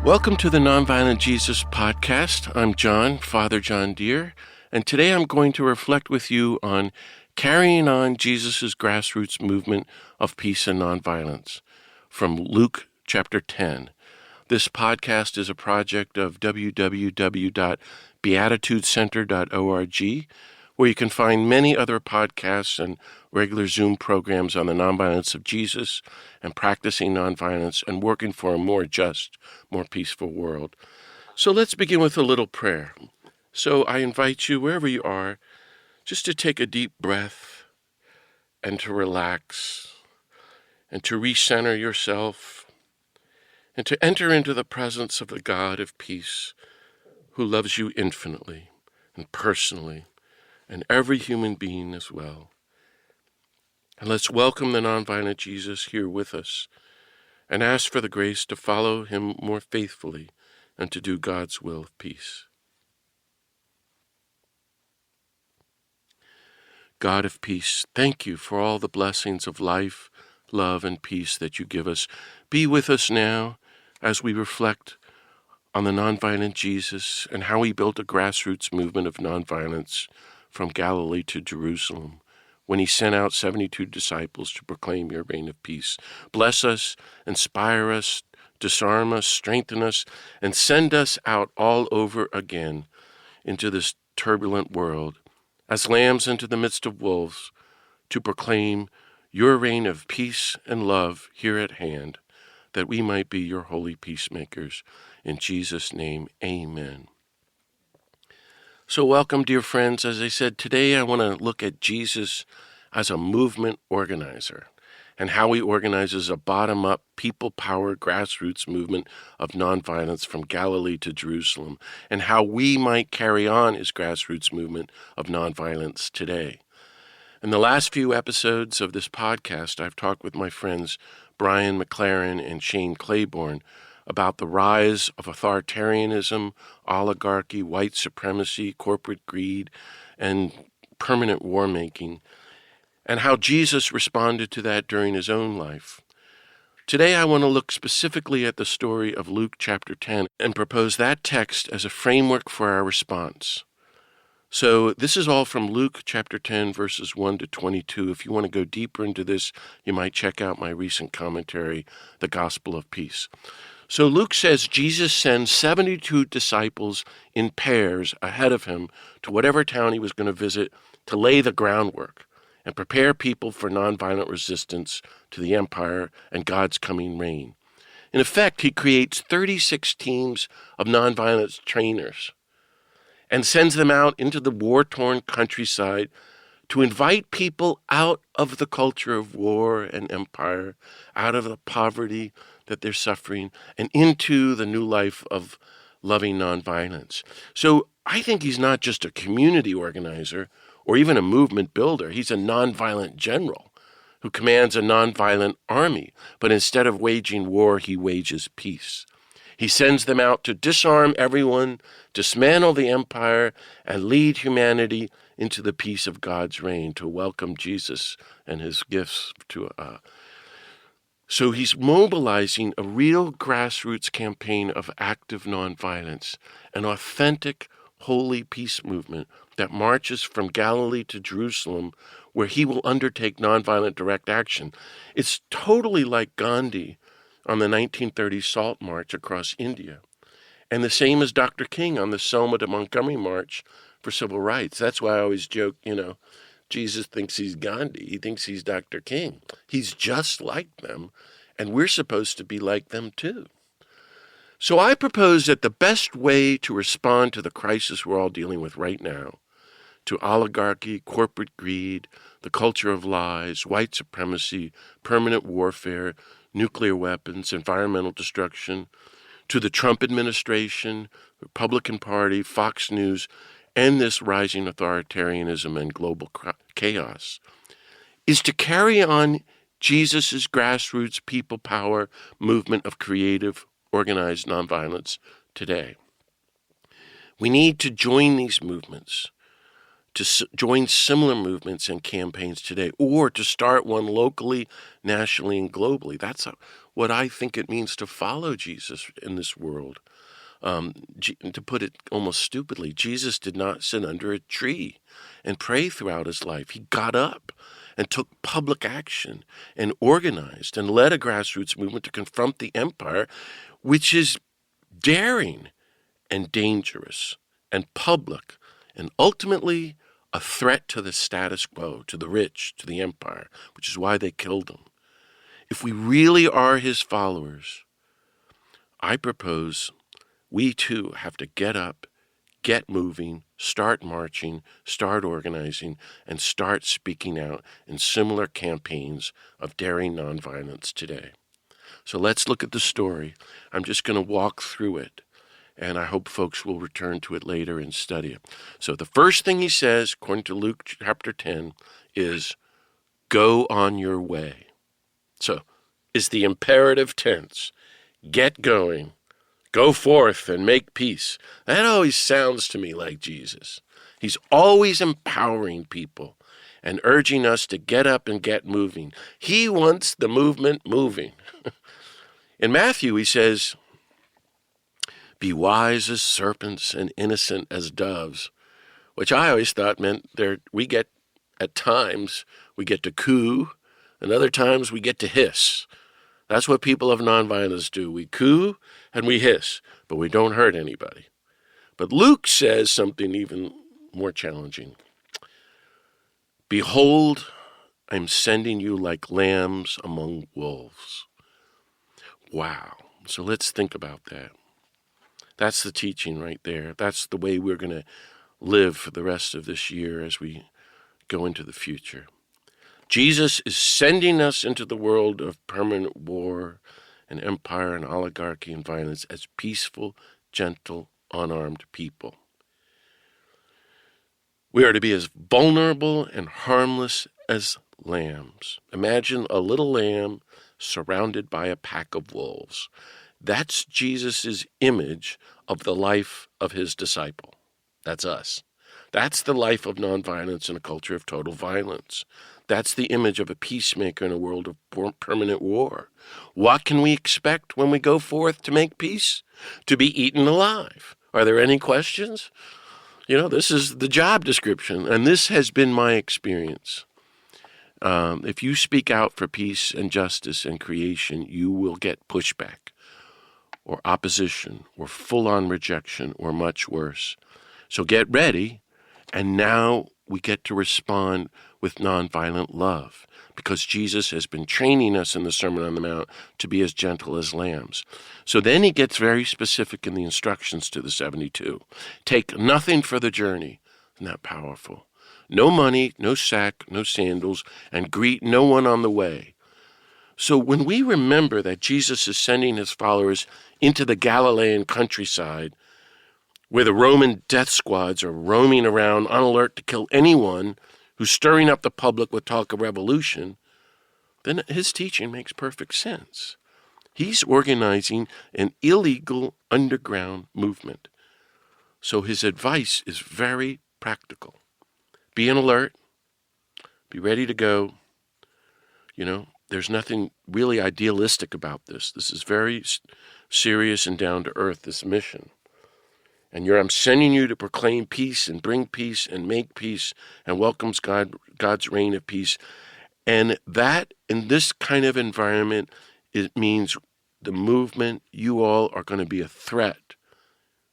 Welcome to the Nonviolent Jesus podcast. I'm John, Father John Deere, and today I'm going to reflect with you on carrying on Jesus' grassroots movement of peace and nonviolence from Luke chapter 10. This podcast is a project of www.beatitudecenter.org, where you can find many other podcasts and regular Zoom programs on the nonviolence of Jesus and practicing nonviolence and working for a more just, more peaceful world. So let's begin with a little prayer. So I invite you, wherever you are, just to take a deep breath and to relax and to recenter yourself and to enter into the presence of the God of peace who loves you infinitely and personally and every human being as well. And let's welcome the nonviolent Jesus here with us and ask for the grace to follow him more faithfully and to do God's will of peace. God of peace, thank you for all the blessings of life, love, and peace that you give us. Be with us now as we reflect on the nonviolent Jesus and how he built a grassroots movement of nonviolence from Galilee to Jerusalem when he sent out 72 disciples to proclaim your reign of peace. Bless us, inspire us, disarm us, strengthen us, and send us out all over again into this turbulent world as lambs into the midst of wolves to proclaim your reign of peace and love here at hand, that we might be your holy peacemakers. In Jesus' name, amen. So welcome, dear friends. As I said, today I want to look at Jesus as a movement organizer and how he organizes a bottom-up, people-powered grassroots movement of nonviolence from Galilee to Jerusalem, and how we might carry on his grassroots movement of nonviolence today. In the last few episodes of this podcast, I've talked with my friends Brian McLaren and Shane Claiborne about the rise of authoritarianism, oligarchy, white supremacy, corporate greed, and permanent war-making, and how Jesus responded to that during his own life. Today I want to look specifically at the story of Luke chapter 10 and propose that text as a framework for our response. So this is all from Luke chapter 10, verses 1 to 22. If you want to go deeper into this, you might check out my recent commentary, The Gospel of Peace. So Luke says Jesus sends 72 disciples in pairs ahead of him to whatever town he was going to visit to lay the groundwork and prepare people for nonviolent resistance to the empire and God's coming reign. In effect, he creates 36 teams of nonviolence trainers and sends them out into the war-torn countryside to invite people out of the culture of war and empire, out of the poverty that they're suffering, and into the new life of loving nonviolence. So I think he's not just a community organizer or even a movement builder. He's a nonviolent general who commands a nonviolent army, but instead of waging war, he wages peace. He sends them out to disarm everyone, dismantle the empire, and lead humanity into the peace of God's reign, to welcome Jesus and his gifts to So he's mobilizing a real grassroots campaign of active nonviolence, an authentic, holy peace movement that marches from Galilee to Jerusalem, where he will undertake nonviolent direct action. It's totally like Gandhi on the 1930 Salt March across India, and the same as Dr. King on the Selma-to-Montgomery March for civil rights. That's why I always joke, Jesus thinks he's Gandhi. He thinks he's Dr. King. He's just like them, and we're supposed to be like them too. So I propose that the best way to respond to the crisis we're all dealing with right now, to oligarchy, corporate greed, the culture of lies, white supremacy, permanent warfare, nuclear weapons, environmental destruction, to the Trump administration, Republican Party, Fox News, and this rising authoritarianism and global chaos, is to carry on Jesus' grassroots people power movement of creative, organized nonviolence today. We need to join these movements to join similar movements and campaigns today, or to start one locally, nationally, and globally. That's what I think it means to follow Jesus in this world. To put it almost stupidly, Jesus did not sit under a tree and pray throughout his life. He got up and took public action and organized and led a grassroots movement to confront the empire, which is daring and dangerous and public and ultimately a threat to the status quo, to the rich, to the empire, which is why they killed him. If we really are his followers, I propose we too have to get up, get moving, start marching, start organizing, and start speaking out in similar campaigns of daring nonviolence today. So let's look at the story. I'm just going to walk through it, and I hope folks will return to it later and study it. So the first thing he says, according to Luke chapter 10, is go on your way. So is the imperative tense. Get going. Go forth and make peace. That always sounds to me like Jesus. He's always empowering people and urging us to get up and get moving. He wants the movement moving. In Matthew, he says, be wise as serpents and innocent as doves, which I always thought meant at times we get to coo, and other times we get to hiss. That's what people of nonviolence do. We coo and we hiss, but we don't hurt anybody. But Luke says something even more challenging. Behold, I'm sending you like lambs among wolves. Wow. So let's think about that. That's the teaching right there. That's the way we're going to live for the rest of this year as we go into the future. Jesus is sending us into the world of permanent war and empire and oligarchy and violence as peaceful, gentle, unarmed people. We are to be as vulnerable and harmless as lambs. Imagine a little lamb surrounded by a pack of wolves. That's Jesus' image of the life of his disciple. That's us. That's the life of nonviolence in a culture of total violence. That's the image of a peacemaker in a world of permanent war. What can we expect when we go forth to make peace? To be eaten alive. Are there any questions? This is the job description, and this has been my experience. If you speak out for peace and justice and creation, you will get pushback or opposition or full-on rejection or much worse. So get ready, and now we get to respond with nonviolent love, because Jesus has been training us in the Sermon on the Mount to be as gentle as lambs. So then he gets very specific in the instructions to the 72. Take nothing for the journey. Isn't that powerful? No money, no sack, no sandals, and greet no one on the way. So when we remember that Jesus is sending his followers into the Galilean countryside, where the Roman death squads are roaming around on alert to kill anyone who's stirring up the public with talk of revolution, then his teaching makes perfect sense. He's organizing an illegal underground movement. So his advice is very practical. Be on alert. Be ready to go. There's nothing really idealistic about this. This is very serious and down to earth, this mission. And I'm sending you to proclaim peace and bring peace and make peace and welcomes God's reign of peace. And that, in this kind of environment, it means the movement, you all are going to be a threat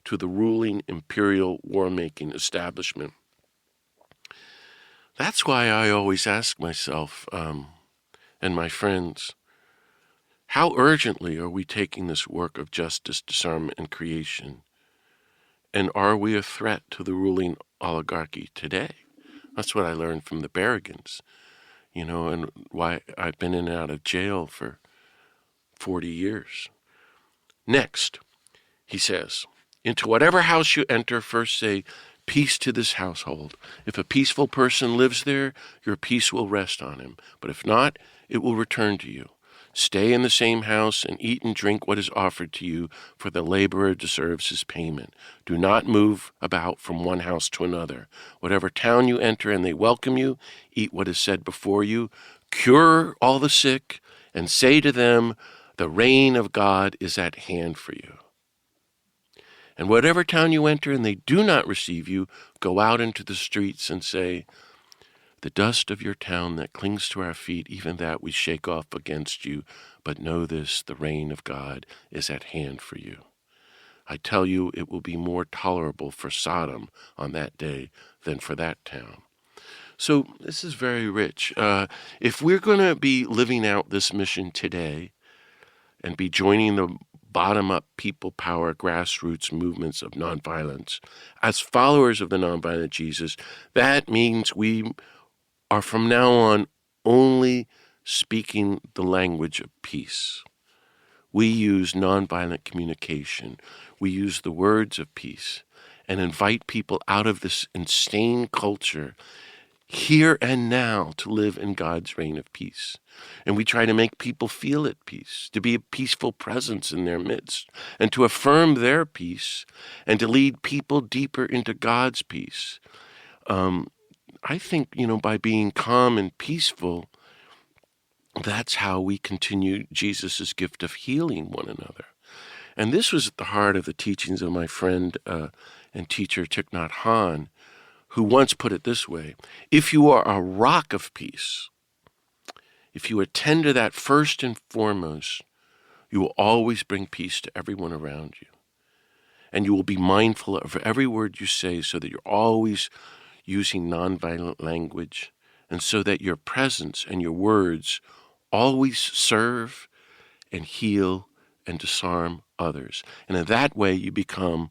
to the ruling imperial war-making establishment. That's why I always ask myself and my friends, how urgently are we taking this work of justice, disarmament, and creation? And are we a threat to the ruling oligarchy today? That's what I learned from the Berrigans, and why I've been in and out of jail for 40 years. Next, he says, into whatever house you enter, first say, peace to this household. If a peaceful person lives there, your peace will rest on him. But if not, it will return to you. Stay in the same house and eat and drink what is offered to you, for the laborer deserves his payment. Do not move about from one house to another. Whatever town you enter and they welcome you, eat what is said before you. Cure all the sick and say to them, the reign of God is at hand for you. And whatever town you enter and they do not receive you, go out into the streets and say, the dust of your town that clings to our feet, even that we shake off against you. But know this, the reign of God is at hand for you. I tell you, it will be more tolerable for Sodom on that day than for that town. So this is very rich. If we're going to be living out this mission today and be joining the bottom-up people power grassroots movements of nonviolence, as followers of the nonviolent Jesus, that means we are from now on only speaking the language of peace. We use nonviolent communication. We use the words of peace and invite people out of this insane culture here and now to live in God's reign of peace. And we try to make people feel at peace, to be a peaceful presence in their midst, and to affirm their peace, and to lead people deeper into God's peace. I think, by being calm and peaceful, that's how we continue Jesus' gift of healing one another. And this was at the heart of the teachings of my friend and teacher Thich Nhat Hanh, who once put it this way: if you are a rock of peace, if you attend to that first and foremost, you will always bring peace to everyone around you. And you will be mindful of every word you say so that you're always using nonviolent language, and so that your presence and your words always serve and heal and disarm others. And in that way, you become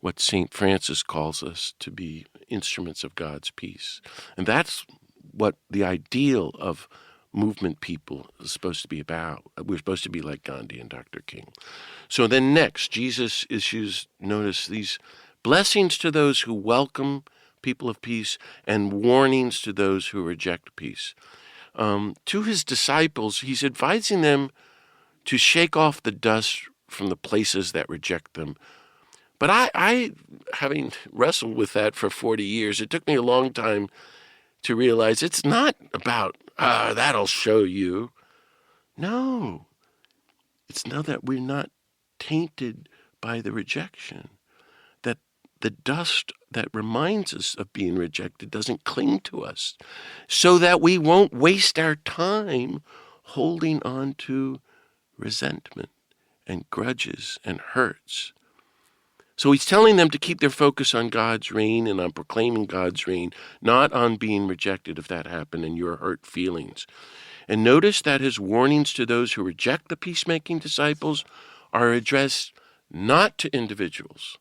what St. Francis calls us to be, instruments of God's peace. And that's what the ideal of movement people is supposed to be about. We're supposed to be like Gandhi and Dr. King. So then next, Jesus issues, notice, these blessings to those who welcome people of peace and warnings to those who reject peace. To his disciples, he's advising them to shake off the dust from the places that reject them. But I having wrestled with that for 40 years, it took me a long time to realize it's not about, that'll show you. No, it's now that we're not tainted by the rejection, that the dust that reminds us of being rejected doesn't cling to us, so that we won't waste our time holding on to resentment and grudges and hurts. So he's telling them to keep their focus on God's reign and on proclaiming God's reign, not on being rejected if that happened and your hurt feelings. And notice that his warnings to those who reject the peacemaking disciples are addressed not to individuals,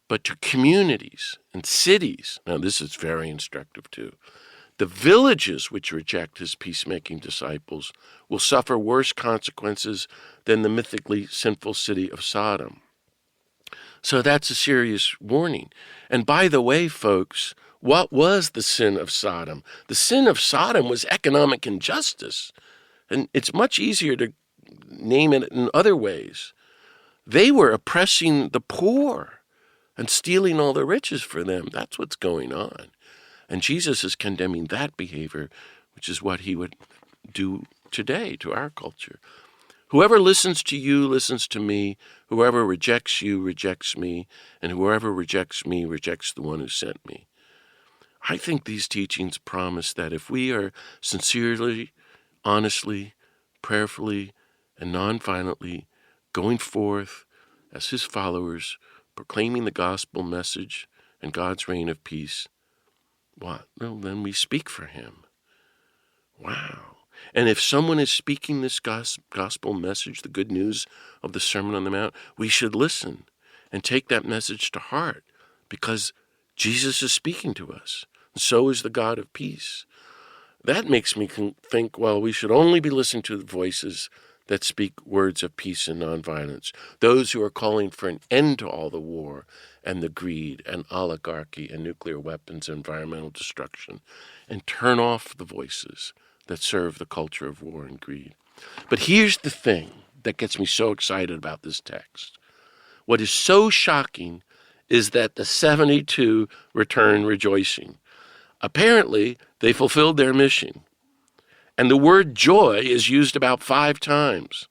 but to communities and cities. Now, this is very instructive, too. The villages which reject his peacemaking disciples will suffer worse consequences than the mythically sinful city of Sodom. So that's a serious warning. And by the way, folks, what was the sin of Sodom? The sin of Sodom was economic injustice. And it's much easier to name it in other ways. They were oppressing the poor and stealing all the riches for them. That's what's going on. And Jesus is condemning that behavior, which is what he would do today to our culture. Whoever listens to you listens to me. Whoever rejects you rejects me. And whoever rejects me rejects the one who sent me. I think these teachings promise that if we are sincerely, honestly, prayerfully, and nonviolently going forth as his followers, proclaiming the gospel message and God's reign of peace, what? Well, then we speak for him. Wow. And if someone is speaking this gospel message, the good news of the Sermon on the Mount, we should listen and take that message to heart, because Jesus is speaking to us. And so is the God of peace. That makes me think, well, we should only be listening to the voices that speak words of peace and nonviolence, those who are calling for an end to all the war and the greed and oligarchy and nuclear weapons and environmental destruction, and turn off the voices that serve the culture of war and greed. But here's the thing that gets me so excited about this text. What is so shocking is that the 72 return rejoicing. Apparently, they fulfilled their mission. And the word joy is used about 5 times.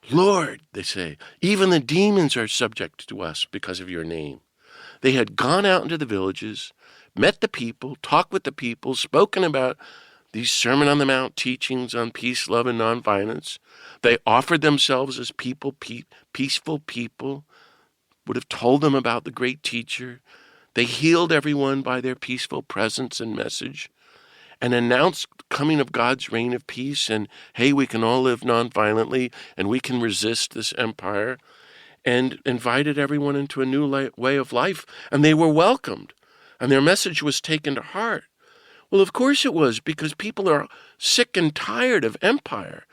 Lord, they say, even the demons are subject to us because of your name. They had gone out into the villages, met the people, talked with the people, spoken about these Sermon on the Mount teachings on peace, love, and nonviolence. They offered themselves as people, peaceful people, would have told them about the great teacher. They healed everyone by their peaceful presence and message, and announced the coming of God's reign of peace, and hey, we can all live nonviolently, and we can resist this empire, and invited everyone into a new way of life, and they were welcomed, and their message was taken to heart. Well, of course it was, because people are sick and tired of empire,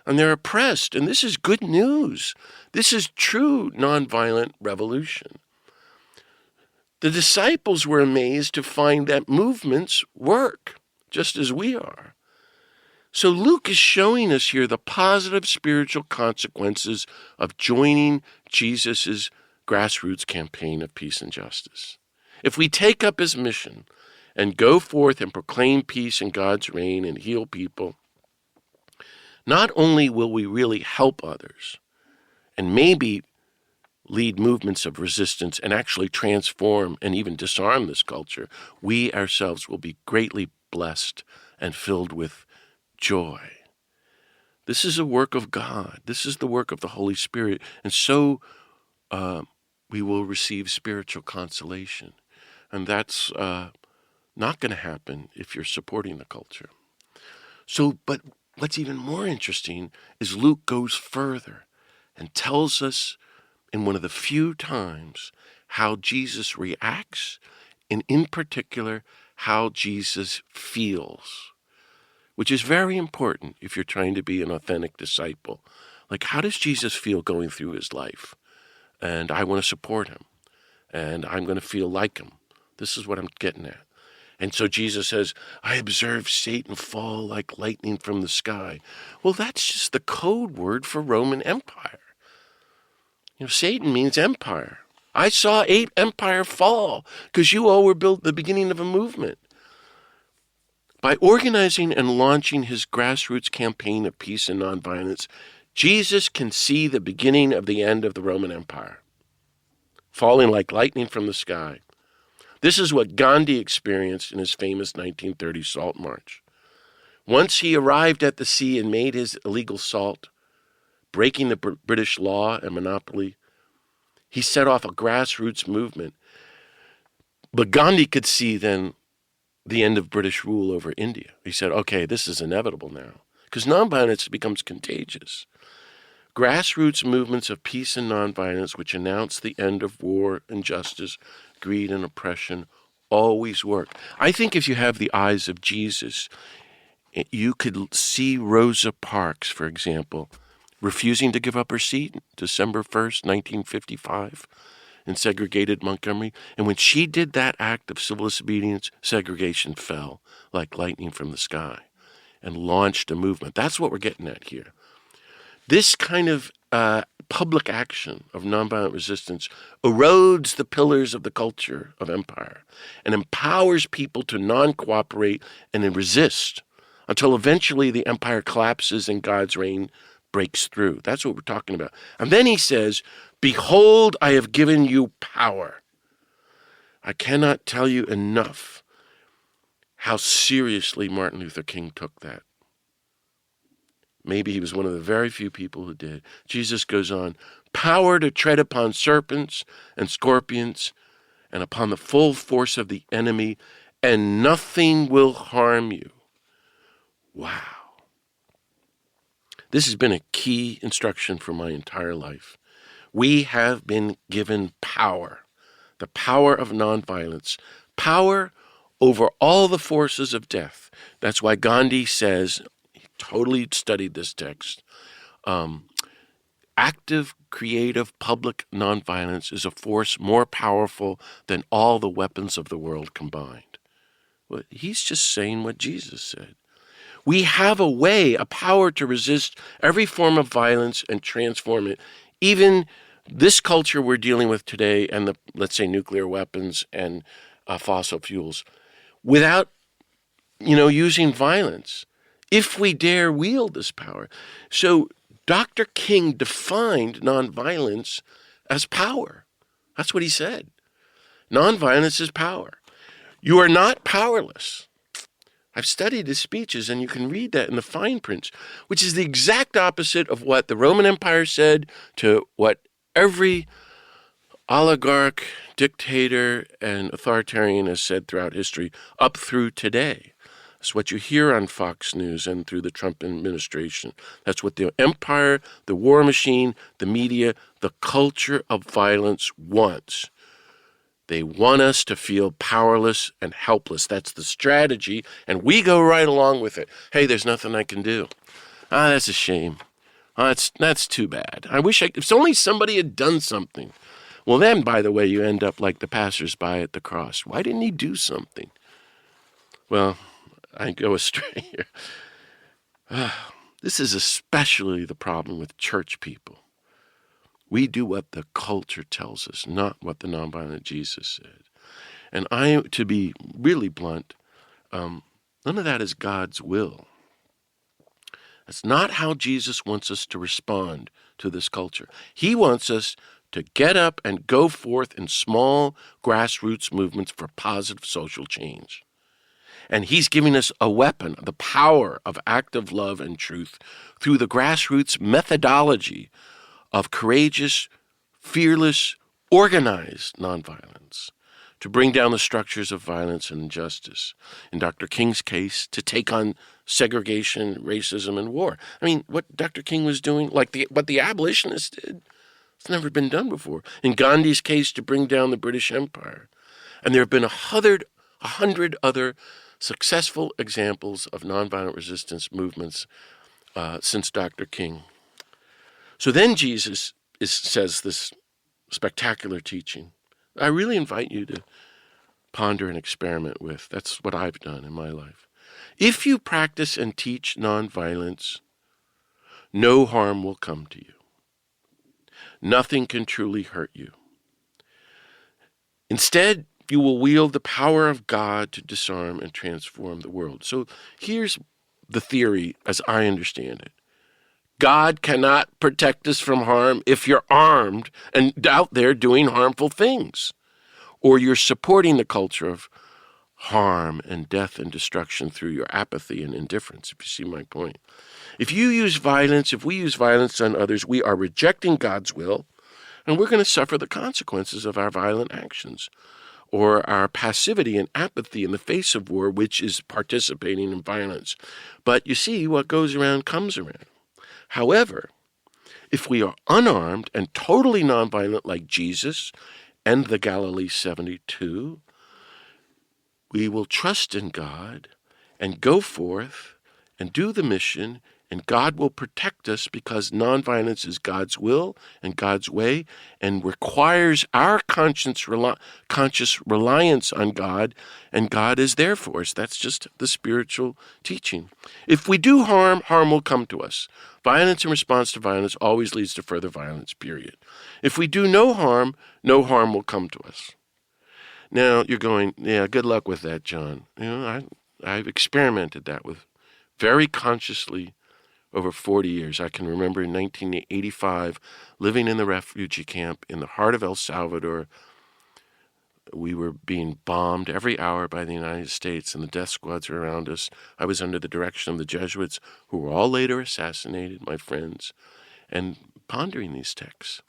and they're oppressed, and this is good news. This is true nonviolent revolution. The disciples were amazed to find that movements work, just as we are. So Luke is showing us here the positive spiritual consequences of joining Jesus' grassroots campaign of peace and justice. If we take up his mission and go forth and proclaim peace and God's reign and heal people, not only will we really help others and maybe lead movements of resistance and actually transform and even disarm this culture, we ourselves will be greatly blessed and filled with joy. This is a work of God. This is the work of the Holy Spirit. And so we will receive spiritual consolation. And that's not going to happen if you're supporting the culture. But what's even more interesting is Luke goes further and tells us in one of the few times how Jesus reacts, and in particular, how Jesus feels, which is very important if you're trying to be an authentic disciple. Like, how does Jesus feel going through his life? And I want to support him, and I'm going to feel like him. This is what I'm getting at. And so Jesus says, I observed Satan fall like lightning from the sky. Well, that's just the code word for Roman Empire. Satan means empire. I saw 8 empire fall because you all were built the beginning of a movement. By organizing and launching his grassroots campaign of peace and nonviolence, Jesus can see the beginning of the end of the Roman Empire, falling like lightning from the sky. This is what Gandhi experienced in his famous 1930 Salt March. Once he arrived at the sea and made his illegal salt, breaking the British law and monopoly, he set off a grassroots movement. But Gandhi could see then the end of British rule over India. He said, okay, this is inevitable now, because nonviolence becomes contagious. Grassroots movements of peace and nonviolence, which announce the end of war, injustice, greed, and oppression, always work. I think if you have the eyes of Jesus, you could see Rosa Parks, for example, refusing to give up her seat December 1st, 1955, in segregated Montgomery. And when she did that act of civil disobedience, segregation fell like lightning from the sky and launched a movement. That's what we're getting at here. This kind of public action of nonviolent resistance erodes the pillars of the culture of empire and empowers people to non-cooperate and then resist until eventually the empire collapses and God's reign breaks through. That's what we're talking about. And then he says, behold, I have given you power. I cannot tell you enough how seriously Martin Luther King took that. Maybe he was one of the very few people who did. Jesus goes on, power to tread upon serpents and scorpions and upon the full force of the enemy, and nothing will harm you. Wow. This has been a key instruction for my entire life. We have been given power, the power of nonviolence, power over all the forces of death. That's why Gandhi says, he totally studied this text, active, creative, public nonviolence is a force more powerful than all the weapons of the world combined. Well, he's just saying what Jesus said. We have a way, a power to resist every form of violence and transform it. Even this culture we're dealing with today and the, let's say, nuclear weapons and fossil fuels, without, using violence, if we dare wield this power. So Dr. King defined nonviolence as power. That's what he said. Nonviolence is power. You are not powerless. I've studied his speeches, and you can read that in the fine print, which is the exact opposite of what the Roman Empire said to what every oligarch, dictator, and authoritarian has said throughout history up through today. That's what you hear on Fox News and through the Trump administration. That's what the empire, the war machine, the media, the culture of violence wants. They want us to feel powerless and helpless. That's the strategy, and we go right along with it. Hey, there's nothing I can do. That's a shame. That's too bad. If only somebody had done something. Well, then, by the way, you end up like the passersby at the cross. Why didn't he do something? Well, I go astray here. This is especially the problem with church people. We do what the culture tells us, not what the Nonviolent Jesus said. And to be really blunt, none of that is God's will. That's not how Jesus wants us to respond to this culture. He wants us to get up and go forth in small grassroots movements for positive social change. And he's giving us a weapon, the power of active love and truth through the grassroots methodology of courageous, fearless, organized nonviolence to bring down the structures of violence and injustice. In Dr. King's case, to take on segregation, racism, and war. I mean, what Dr. King was doing, what the abolitionists did, it's never been done before. In Gandhi's case, to bring down the British Empire. And there have been 100 other successful examples of nonviolent resistance movements since Dr. King. So then Jesus says this spectacular teaching. I really invite you to ponder and experiment with. That's what I've done in my life. If you practice and teach nonviolence, no harm will come to you. Nothing can truly hurt you. Instead, you will wield the power of God to disarm and transform the world. So here's the theory as I understand it. God cannot protect us from harm if you're armed and out there doing harmful things, or you're supporting the culture of harm and death and destruction through your apathy and indifference, if you see my point. If we use violence on others, we are rejecting God's will, and we're going to suffer the consequences of our violent actions, or our passivity and apathy in the face of war, which is participating in violence. But you see, what goes around comes around. However, if we are unarmed and totally nonviolent like Jesus and the Galilee 72, we will trust in God and go forth and do the mission, and God will protect us because nonviolence is God's will and God's way and requires our conscious reliance on God, and God is there for us. That's just the spiritual teaching. If we do harm, harm will come to us. Violence in response to violence always leads to further violence, period. If we do no harm will come to us. Now, you're going, yeah, good luck with that, John. I've experimented that with very consciously over 40 years. I can remember in 1985 living in the refugee camp in the heart of El Salvador. We were being bombed every hour by the United States, and the death squads were around us. I was under the direction of the Jesuits, who were all later assassinated, my friends, and pondering these texts.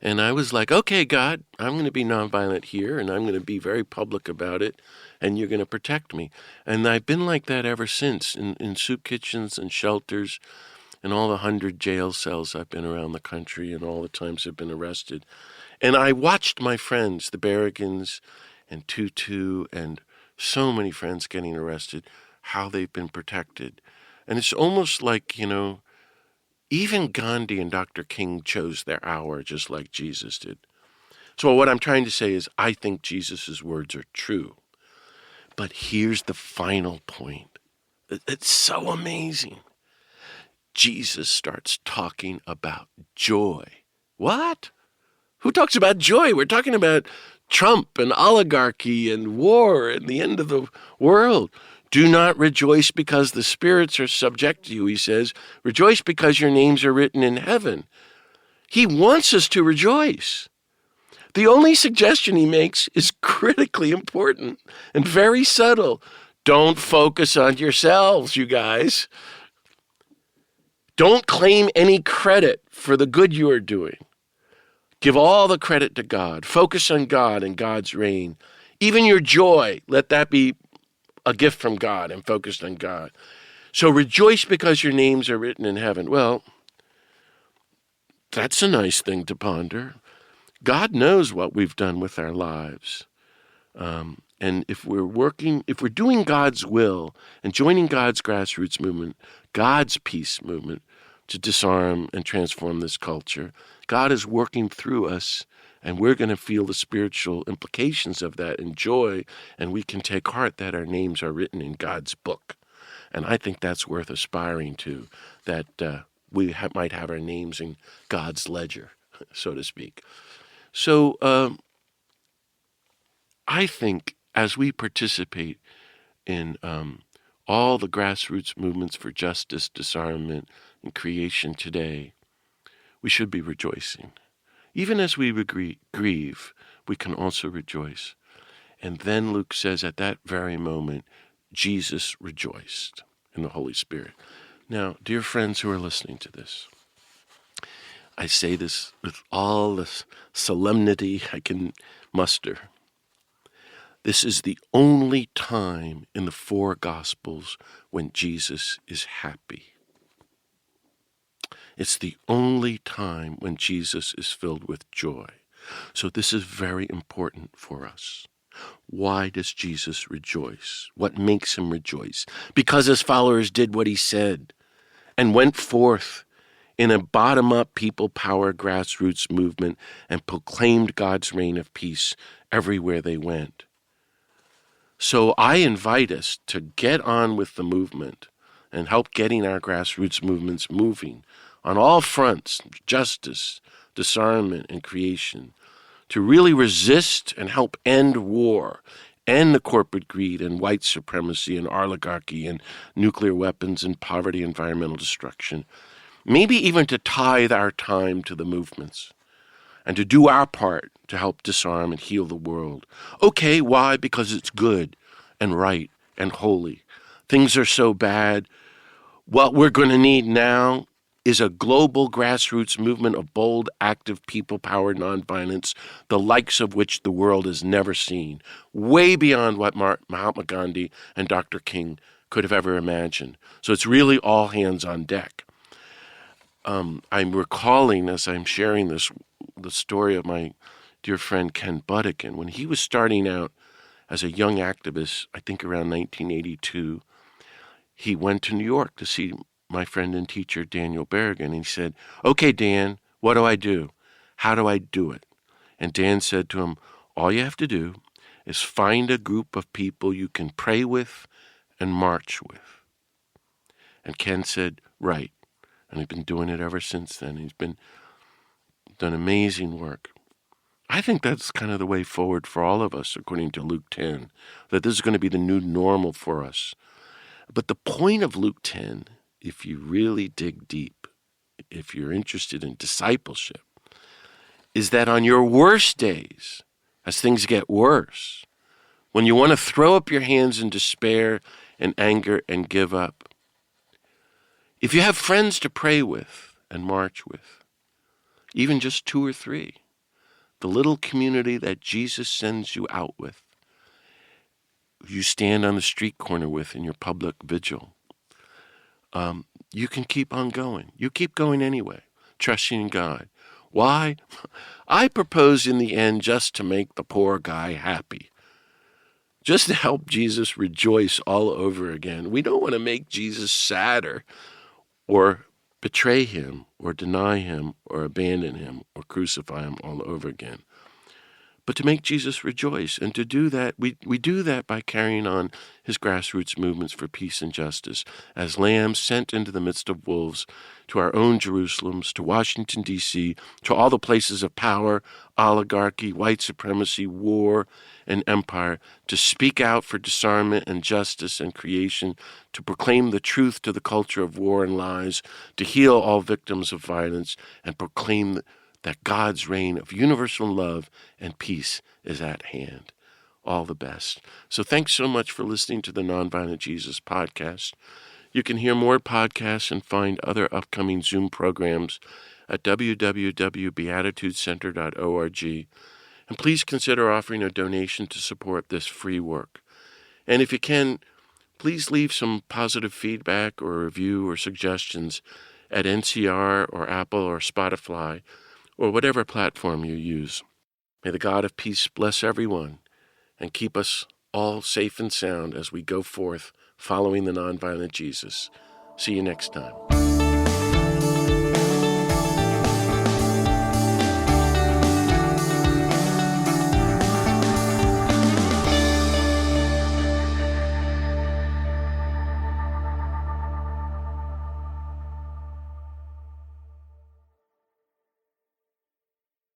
And I was like, okay, God, I'm going to be nonviolent here, and I'm going to be very public about it, and you're going to protect me. And I've been like that ever since, in soup kitchens and shelters and all the 100 jail cells I've been around the country and all the times I've been arrested. And I watched my friends, the Berrigans and Tutu and so many friends getting arrested, how they've been protected. And it's almost like, even Gandhi and Dr. King chose their hour just like Jesus did. So what I'm trying to say is I think Jesus' words are true. But here's the final point It's so amazing. Jesus starts talking about joy. What? Who talks about joy? We're talking about Trump and oligarchy and war and the end of the world. Do not rejoice because the spirits are subject to you, he says. Rejoice because your names are written in heaven. He wants us to rejoice. The only suggestion he makes is critically important and very subtle. Don't focus on yourselves, you guys. Don't claim any credit for the good you are doing. Give all the credit to God. Focus on God and God's reign. Even your joy, let that be a gift from God and focused on God. So rejoice because your names are written in heaven. Well, that's a nice thing to ponder. God knows what we've done with our lives. And if we're doing God's will and joining God's grassroots movement, God's peace movement to disarm and transform this culture, God is working through us, and we're going to feel the spiritual implications of that in joy, and we can take heart that our names are written in God's book. And I think that's worth aspiring to, that might have our names in God's ledger, so to speak. So I think as we participate in all the grassroots movements for justice, disarmament, and creation today, we should be rejoicing. Even as we grieve, we can also rejoice. And then Luke says at that very moment, Jesus rejoiced in the Holy Spirit. Now, dear friends who are listening to this, I say this with all the solemnity I can muster. This is the only time in the four Gospels when Jesus is happy. It's the only time when Jesus is filled with joy. So this is very important for us. Why does Jesus rejoice? What makes him rejoice? Because his followers did what he said and went forth in a bottom-up people power grassroots movement and proclaimed God's reign of peace everywhere they went. So I invite us to get on with the movement and help getting our grassroots movements moving on all fronts, justice, disarmament, and creation, to really resist and help end war, end the corporate greed and white supremacy and oligarchy and nuclear weapons and poverty, environmental destruction, maybe even to tithe our time to the movements and to do our part to help disarm and heal the world. Okay, why? Because it's good and right and holy. Things are so bad. What we're going to need now is a global grassroots movement of bold, active, people-powered nonviolence, the likes of which the world has never seen, way beyond what Mahatma Gandhi and Dr. King could have ever imagined. So it's really all hands on deck. I'm recalling, as I'm sharing this, the story of my dear friend Ken Budikin. When he was starting out as a young activist, I think around 1982, he went to New York to see my friend and teacher Daniel Berrigan. He said, "Okay, Dan, what do I do? How do I do it?" And Dan said to him, "All you have to do is find a group of people you can pray with and march with." And Ken said, "Right." And he's been doing it ever since then. He's done amazing work. I think that's kind of the way forward for all of us, according to Luke 10, that this is going to be the new normal for us. But the point of Luke 10, if you really dig deep, if you're interested in discipleship, is that on your worst days, as things get worse, when you want to throw up your hands in despair and anger and give up, if you have friends to pray with and march with, even just 2 or 3, the little community that Jesus sends you out with, you stand on the street corner with in your public vigil, you can keep on going. You keep going anyway, trusting in God. Why? I propose in the end just to make the poor guy happy, just to help Jesus rejoice all over again. We don't want to make Jesus sadder or betray him or deny him or abandon him or crucify him all over again. but to make Jesus rejoice. And to do that, we do that by carrying on his grassroots movements for peace and justice as lambs sent into the midst of wolves, to our own Jerusalems, to Washington, D.C., to all the places of power, oligarchy, white supremacy, war, and empire, to speak out for disarmament and justice and creation, to proclaim the truth to the culture of war and lies, to heal all victims of violence, and proclaim that God's reign of universal love and peace is at hand. All the best. So thanks so much for listening to the Nonviolent Jesus podcast. You can hear more podcasts and find other upcoming Zoom programs at www.beatitudecenter.org. And please consider offering a donation to support this free work. And if you can, please leave some positive feedback or review or suggestions at NCR or Apple or Spotify or whatever platform you use. May the God of peace bless everyone and keep us all safe and sound as we go forth following the nonviolent Jesus. See you next time.